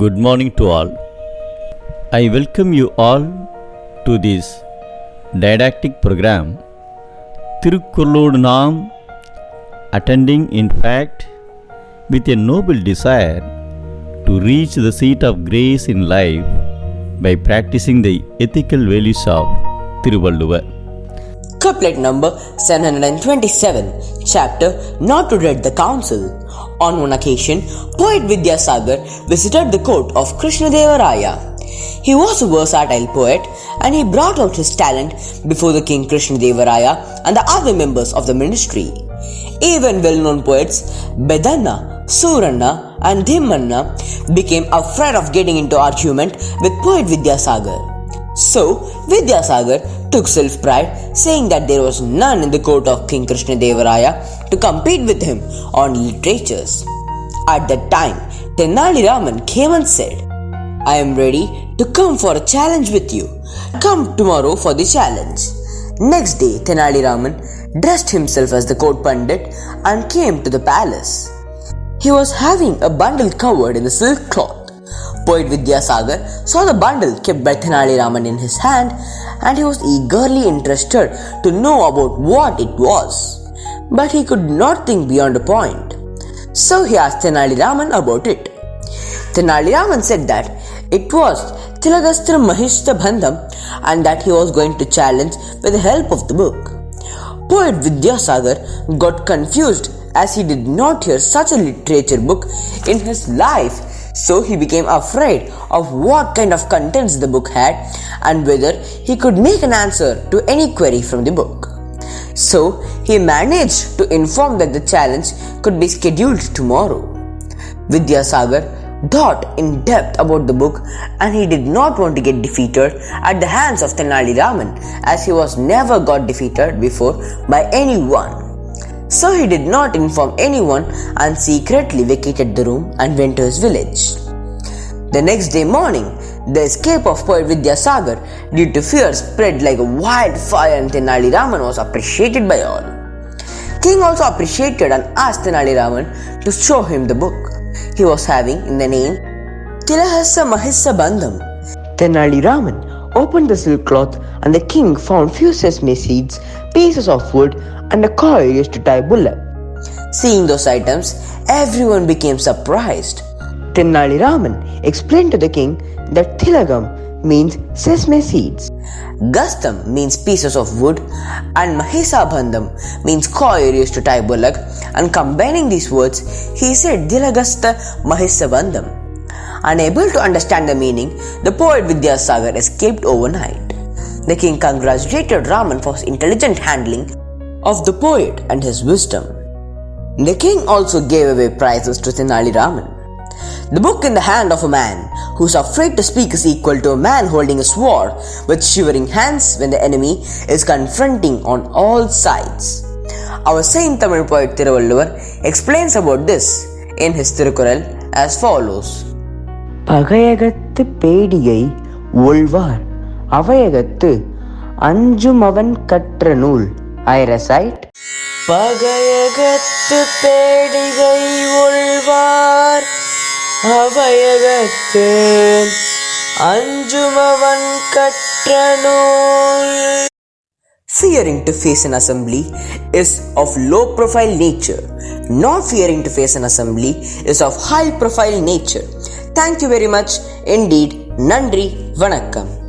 Good morning to all. I welcome you all to this didactic program, Thirukkuralodu Naam, attending in fact with a noble desire to reach the seat of grace in life by practicing the ethical values of Thiruvalluvvar. Couplet number 727, chapter Not to Dread the Council. On one occasion, poet Vidyasagar visited the court of Krishnadevaraya. He was a versatile poet and he brought out his talent before the king Krishnadevaraya and the other members of the ministry. Even well-known poets Bedanna, Suranna and Dhimmanna became afraid of getting into argument with poet Vidyasagar. So, Vidyasagar took self-pride, saying that there was none in the court of King Krishnadevaraya to compete with him on literatures. At that time, Tenali Raman came and said, "I am ready to come for a challenge with you. Come tomorrow for the challenge." Next day, Tenali Raman dressed himself as the court pandit and came to the palace. He was having a bundle covered in the silk cloth. Poet Vidyasagar saw the bundle kept by Tenali Raman in his hand and he was eagerly interested to know about what it was. But he could not think beyond a point. So he asked Tenali Raman about it. Tenali Raman said that it was Tilagastra Mahishta Bandham and that he was going to challenge with the help of the book. Poet Vidyasagar got confused as he did not hear such a literature book in his life. So he became afraid of what kind of contents the book had and whether he could make an answer to any query from the book. So he managed to inform that the challenge could be scheduled tomorrow. Vidyasagar thought in depth about the book and he did not want to get defeated at the hands of Tenali Raman as he was never got defeated before by anyone. So he did not inform anyone and secretly vacated the room and went to his village. The next day morning, the escape of poet Vidyasagar due to fear spread like a wildfire and Tenali Raman was appreciated by all. King also appreciated and asked Tenali Raman to show him the book he was having in the name Tilahasa Mahissa Bandham. Tenali Raman opened the silk cloth and the king found few sesame seeds, pieces of wood and a coil used to tie bullock. Seeing those items, everyone became surprised. Tenali Raman explained to the king that Tilagam means sesame seeds, Gastam means pieces of wood and Mahisa Bandham means coil used to tie bullock, and combining these words, he said Dilagasta Mahisa Bandham. Unable to understand the meaning, the poet Vidyasagar escaped overnight. The king congratulated Raman for his intelligent handling of the poet and his wisdom. The king also gave away prizes to Tenali Raman. The book in the hand of a man who is afraid to speak is equal to a man holding a sword with shivering hands when the enemy is confronting on all sides. Our Saint Tamil poet Thiruvalluvvar explains about this in his Thirukkural as follows. பகையகத்து பேடிகை ஒள்வார் அவையகத்து அஞ்சுமவன் கற்ற நூல். I recite. பகையகத்து பேடிகை ஒள்வார் அவையகத்து அஞ்சுமவன் கற்ற நூல். Fearing to face an assembly is of low profile nature. Not fearing to face an assembly is of high profile nature. Thank you very much. Indeed, Nandri, Vanakkam.